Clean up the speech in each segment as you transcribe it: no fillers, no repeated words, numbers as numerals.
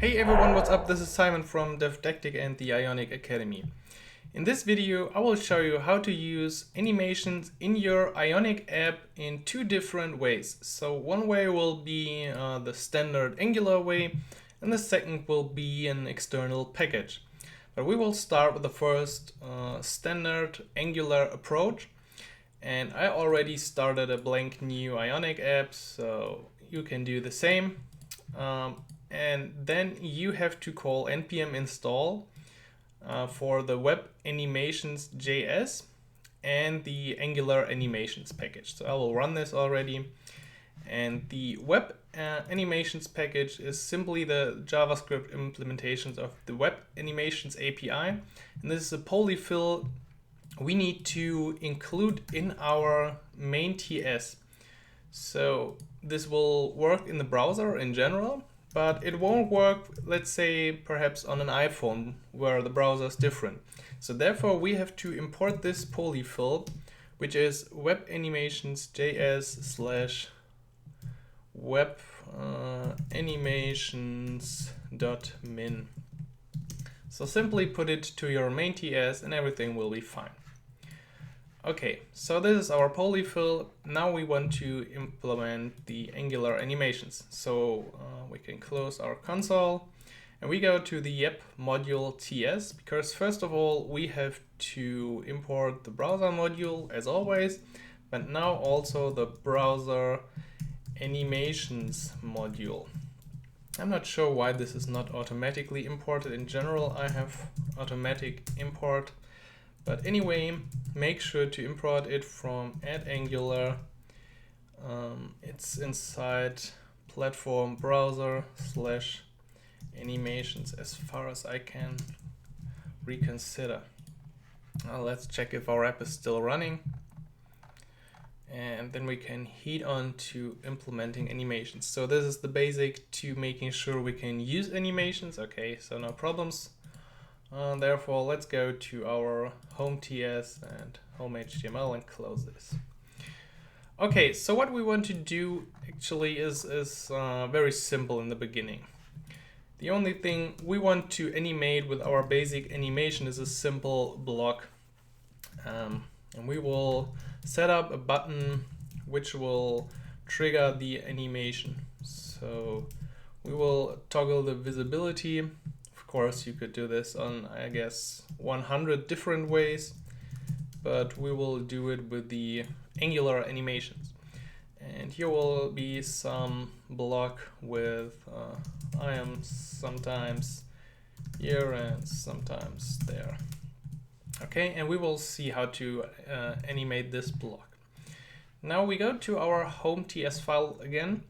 Hey everyone, what's up? This is Simon from DevDactic and the Ionic Academy. In this video, I will show you how to use animations in your Ionic app in two different ways. So one way will be the standard Angular way, and the second will be an external package. But we will start with the first standard Angular approach. And I already started a blank new Ionic app, so you can do the same. And then you have to call npm install for the web animations JS and the Angular animations package. So I will run this already. And the web animations package is simply the JavaScript implementations of the web animations API. And this is a polyfill we need to include in our main TS. So this will work in the browser in general, but it won't work, let's say, perhaps on an iPhone where the browser is different. So therefore we have to import this polyfill, which is web animations JS slash web animations.min. So simply put it to your main TS and everything will be fine. Okay, so this is our polyfill. Now we want to implement the Angular animations. So we can close our console and we go to the app module TS, because first of all, we have to import the browser module as always, but now also the browser animations module. I'm not sure why this is not automatically imported. In general, I have automatic import. But anyway, make sure to import it from @Angular. It's inside platform browser / animations as far as I can reconsider. Let's check if our app is still running. And then we can head on to implementing animations. So this is the basic to making sure we can use animations. Okay, so no problems. Therefore, let's go to our home TS and home HTML and close this. Okay, so what we want to do actually is very simple in the beginning. The only thing we want to animate with our basic animation is a simple block. And we will set up a button which will trigger the animation. So we will toggle the visibility. Of course, you could do this on, I guess, 100 different ways, but we will do it with the Angular animations. And here will be some block with I am sometimes here and sometimes there. Okay, and we will see how to animate this block. Now we go to our home TS file again,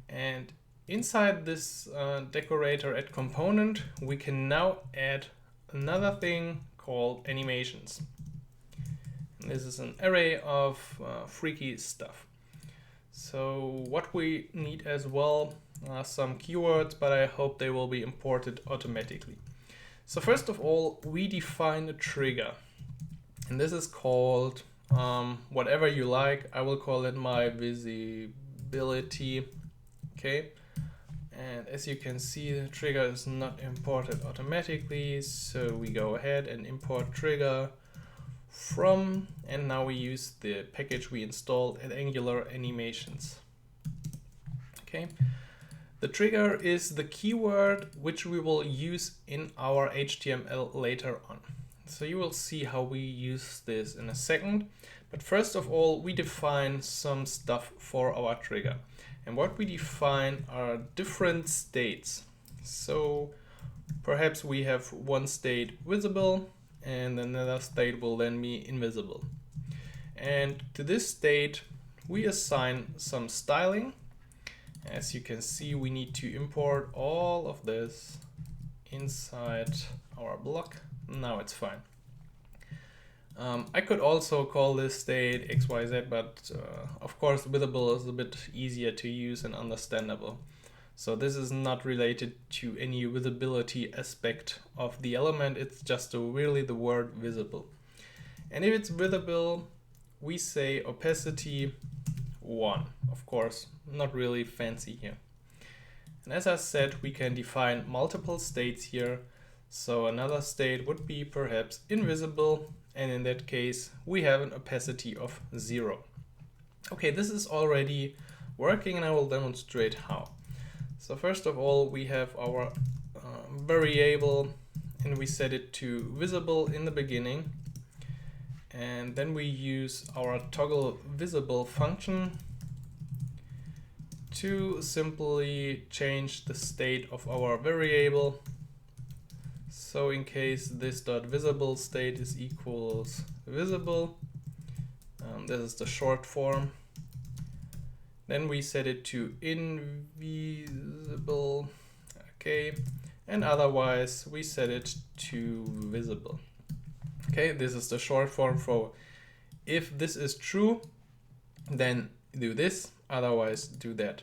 and inside this decorator add component, we can now add another thing called animations. And this is an array of freaky stuff. So what we need as well are some keywords, but I hope they will be imported automatically. So first of all, we define a trigger, and this is called whatever you like. I will call it my visibility. Okay. And as you can see, the trigger is not imported automatically, so we go ahead and import trigger from, and now we use the package we installed at Angular animations. Okay, the trigger is the keyword which we will use in our HTML later on. So you will see how we use this in a second, but first of all, we define some stuff for our trigger. And what we define are different states. So perhaps we have one state visible and another state will then be invisible. And to this state, we assign some styling. As you can see, we need to import all of this inside our block. Now it's fine. I could also call this state XYZ, but of course visible is a bit easier to use and understandable. So this is not related to any visibility aspect of the element, it's just really the word visible. And if it's visible, we say opacity 1. Of course, not really fancy here. And as I said, we can define multiple states here. So another state would be perhaps invisible, and in that case we have an opacity of 0. Okay, this is already working and I will demonstrate how. So first of all, we have our variable and we set it to visible in the beginning, and then we use our toggle visible function to simply change the state of our variable. So in case this dot visible state is equals visible, this is the short form. Then we set it to invisible, okay, and otherwise we set it to visible. Okay, this is the short form for if this is true, then do this, otherwise do that.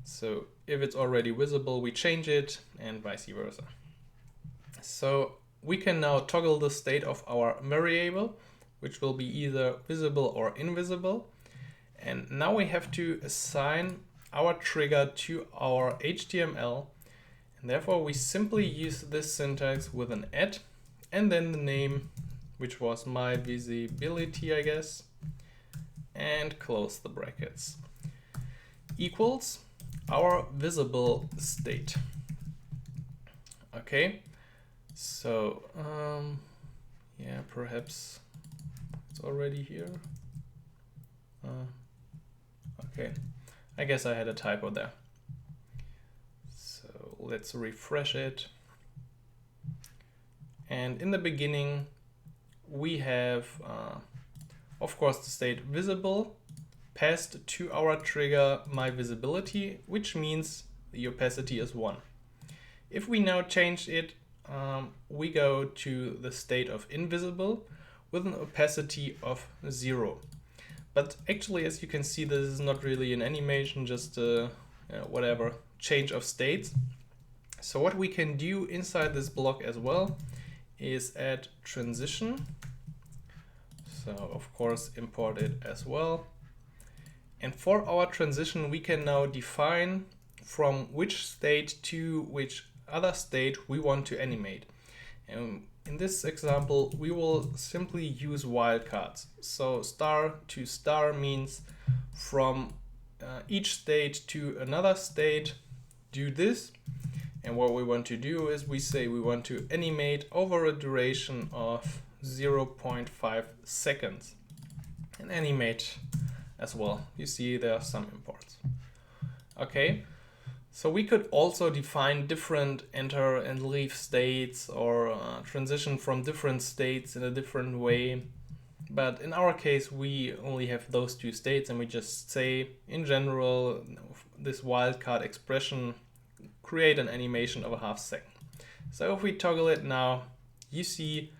So if it's already visible, we change it, and vice versa. So we can now toggle the state of our variable, which will be either visible or invisible. And now we have to assign our trigger to our HTML. And therefore we simply use this syntax with an @ and then the name, which was my visibility, I guess, and close the brackets, equals our visible state. Okay, so yeah, perhaps it's already here. Okay, I guess I had a typo there. So let's refresh it. And in the beginning, we have, of course, the state visible passed to our trigger my visibility, which means the opacity is 1. If we now change it, we go to the state of invisible with an opacity of 0. But actually, as you can see, this is not really an animation, just whatever, change of states. So what we can do inside this block as well is add transition. So of course import it as well. And for our transition, we can now define from which state to which other state we want to animate. And in this example, we will simply use wildcards. So star to star means from each state to another state, do this. And what we want to do is we say we want to animate over a duration of 0.5 seconds. And animate as well. You see there are some imports. Okay. So we could also define different enter and leave states or transition from different states in a different way. But in our case, we only have those two states, and we just say, in general, this wildcard expression, create an animation of a half second. So if we toggle it now, you see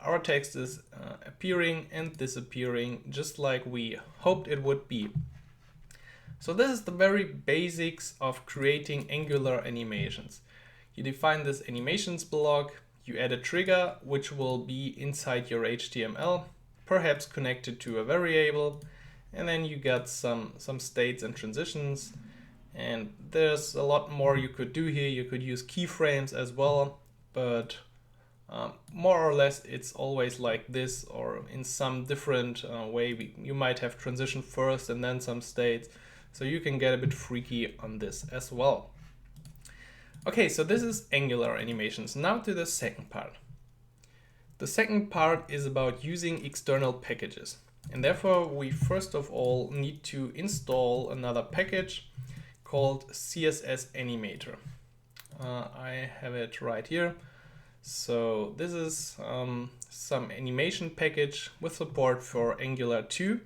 our text is appearing and disappearing just like we hoped it would be. So this is the very basics of creating Angular animations. You define this animations block, you add a trigger which will be inside your HTML, perhaps connected to a variable, and then you got some states and transitions. And there's a lot more you could do here. You could use keyframes as well, but more or less it's always like this, or in some different way. You might have transition first and then some states. So you can get a bit freaky on this as well. Okay, so this is Angular animations. Now to the second part. The second part is about using external packages. And therefore we first of all need to install another package called CSS Animator. I have it right here. So this is some animation package with support for Angular 2.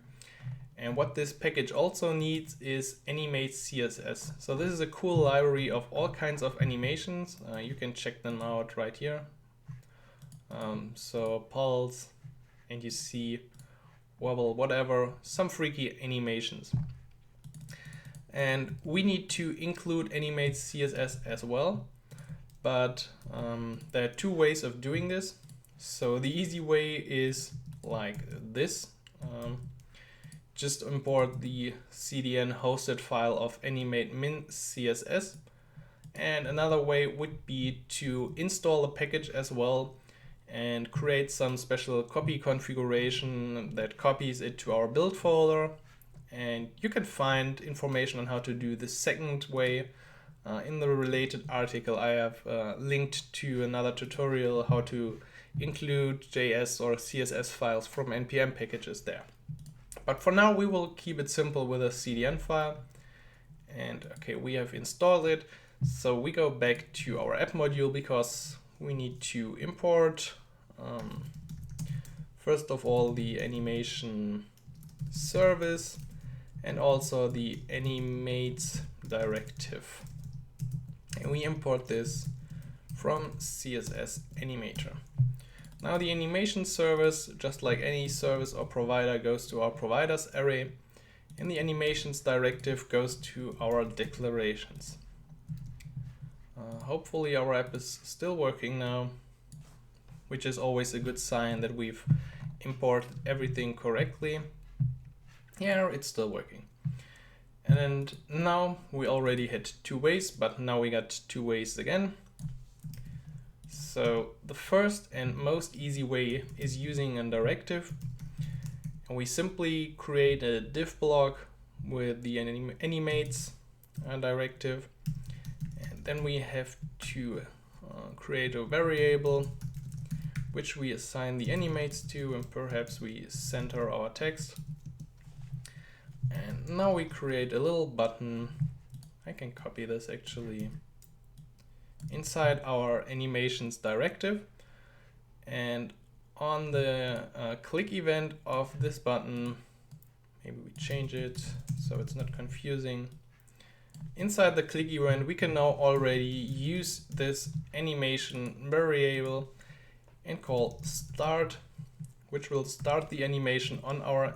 And what this package also needs is animate CSS. So this is a cool library of all kinds of animations. You can check them out right here. So pulse, and you see wobble, whatever, some freaky animations. And we need to include animate CSS as well. But there are two ways of doing this. So the easy way is like this. Just import the CDN hosted file of animate min CSS. And another way would be to install a package as well and create some special copy configuration that copies it to our build folder. And you can find information on how to do the second way in the related article. I have linked to another tutorial how to include JS or CSS files from NPM packages there. But for now, we will keep it simple with a CDN file. And okay, we have installed it. So we go back to our app module because we need to import, first of all, the animation service and also the animate directive. And we import this from CSS animator. Now the animation service, just like any service or provider, goes to our providers array, and the animations directive goes to our declarations. Hopefully our app is still working now, which is always a good sign that we've imported everything correctly. Yeah, it's still working. And now we already had 2 ways, but now we got 2 ways again. So the first and most easy way is using a directive. And we simply create a div block with the animates directive. And then we have to create a variable which we assign the animates to, and perhaps we center our text. And now we create a little button. I can copy this actually inside our animations directive. And on the click event of this button, maybe we change it so it's not confusing. Inside the click event, we can now already use this animation variable and call start, which will start the animation on our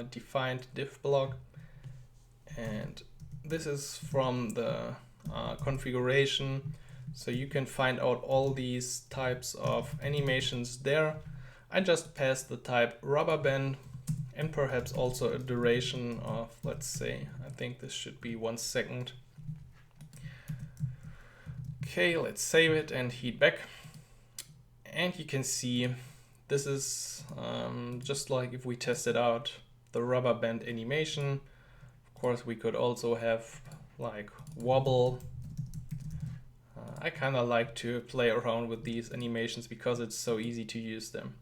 defined div block. And this is from the configuration, so you can find out all these types of animations there. I just passed the type rubber band and perhaps also a duration of, let's say, I think this should be 1 second. Okay, let's save it and head back. And you can see this is just like if we tested out the rubber band animation. Of course, we could also have like wobble. I kind of like to play around with these animations because it's so easy to use them.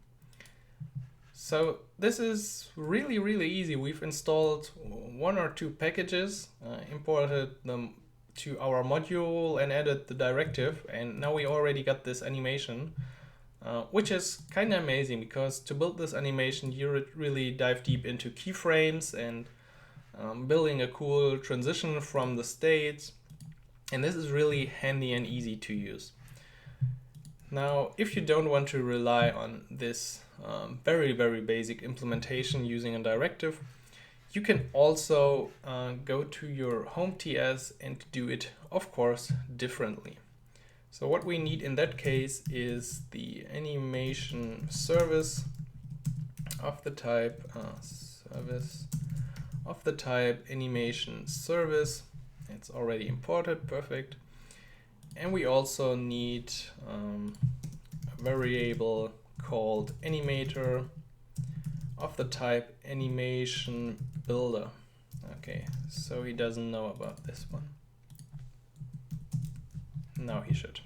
So this is really, really easy. We've installed 1 or 2 packages, imported them to our module and added the directive. And now we already got this animation. Which is kind of amazing because to build this animation, you really dive deep into keyframes and building a cool transition from the states. And this is really handy and easy to use. Now, if you don't want to rely on this very, very basic implementation using a directive, you can also go to your home TS and do it, of course, differently. So what we need in that case is the animation service of the type animation service. It's already imported, perfect. And we also need a variable called animator of the type animation builder. Okay, so he doesn't know about this one. Now he should.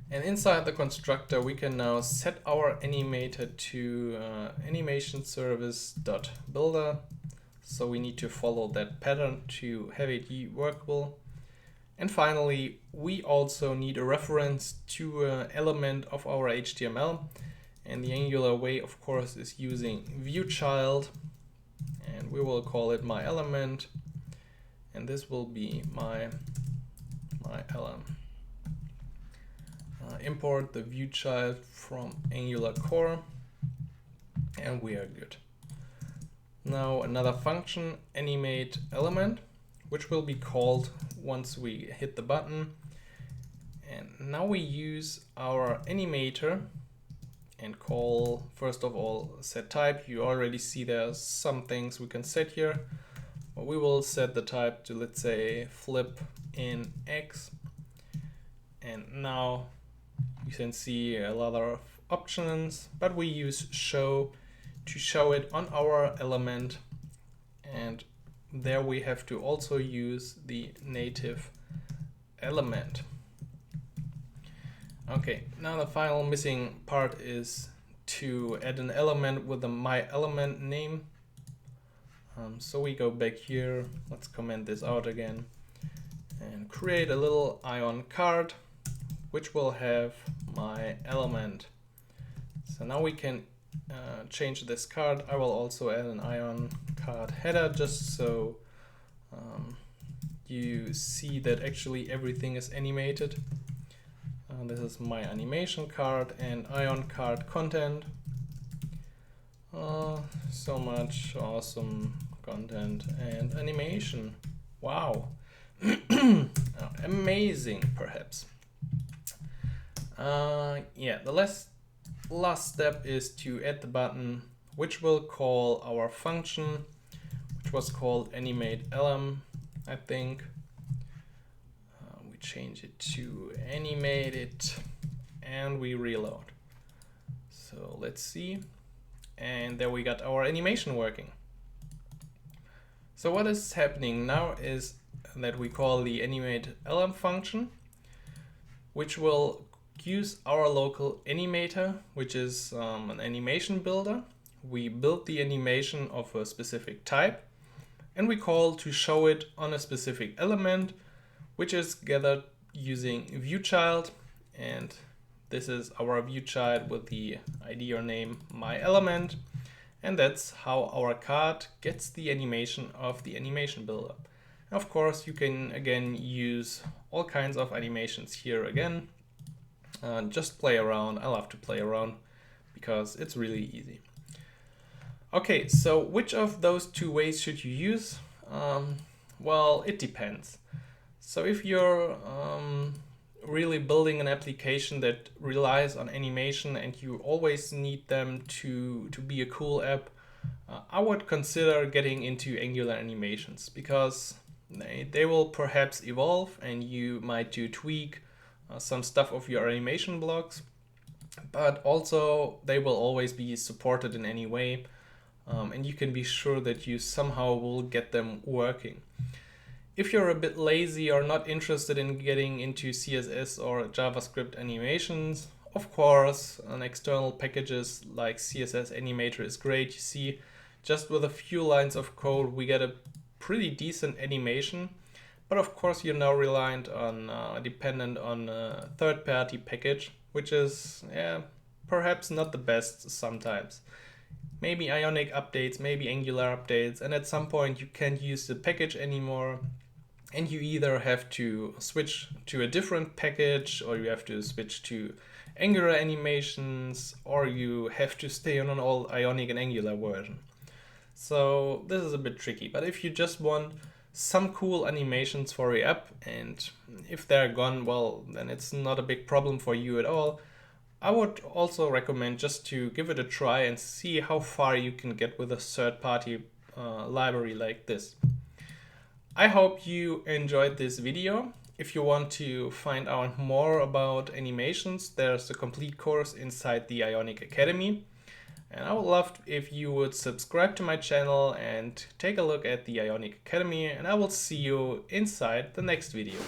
And inside the constructor, we can now set our animator to animation service.builder. So we need to follow that pattern to have it workable. And finally, we also need a reference to an element of our HTML. And the Angular way, of course, is using viewChild. And we will call it myelement. And this will be my element. Import the viewChild from Angular core, and we are good. Now another function, animate element, which will be called once we hit the button. And now we use our animator and call, first of all, set type. You already see there are some things we can set here, Well, we will set the type to, let's say, flip in X. And now you can see a lot of options, but we use show to show it on our element. And there we have to also use the native element. Okay, now the final missing part is to add an element with the myelement name. So we go back here, let's comment this out again, and create a little ion card, which will have myelement. So now we can change this card. I will also add an ion card header just so you see that actually everything is animated. This is my animation card and ion card content. So much awesome content and animation. Wow. Amazing, perhaps. Yeah, the last step is to add the button, which will call our function, which was called animateelement, I think. We change it to animate it and we reload. So let's see. And there we got our animation working. So what is happening now is that we call the animateelement function, which will use our local animator, which is an animation builder. We build the animation of a specific type, and we call to show it on a specific element, which is gathered using viewchild. And this is our viewchild with the ID or name myelement. And that's how our card gets the animation of the animation builder. Of course, you can again use all kinds of animations here again. Just play around. I love to play around because it's really easy. Okay, so which of those two ways should you use? Well, it depends. So if you're really building an application that relies on animation and you always need them to be a cool app, I would consider getting into Angular animations, because they will perhaps evolve and you might tweak some stuff of your animation blocks, but also they will always be supported in any way, and you can be sure that you somehow will get them working. If you're a bit lazy or not interested in getting into CSS or JavaScript animations, of course, an external packages like CSS Animator is great. You see, just with a few lines of code, we get a pretty decent animation. But of course, you're now reliant on, dependent on a third-party package, which is, perhaps not the best sometimes. Maybe Ionic updates, maybe Angular updates, and at some point you can't use the package anymore. And you either have to switch to a different package, or you have to switch to Angular animations, or you have to stay on an old Ionic and Angular version. So this is a bit tricky, but if you just want some cool animations for your app, and if they're gone, well, then it's not a big problem for you at all. I would also recommend just to give it a try and see how far you can get with a third-party library like this. I hope you enjoyed this video. If you want to find out more about animations, there's a complete course inside the Ionic Academy. And I would love if you would subscribe to my channel and take a look at the Ionic Academy, and I will see you inside the next video.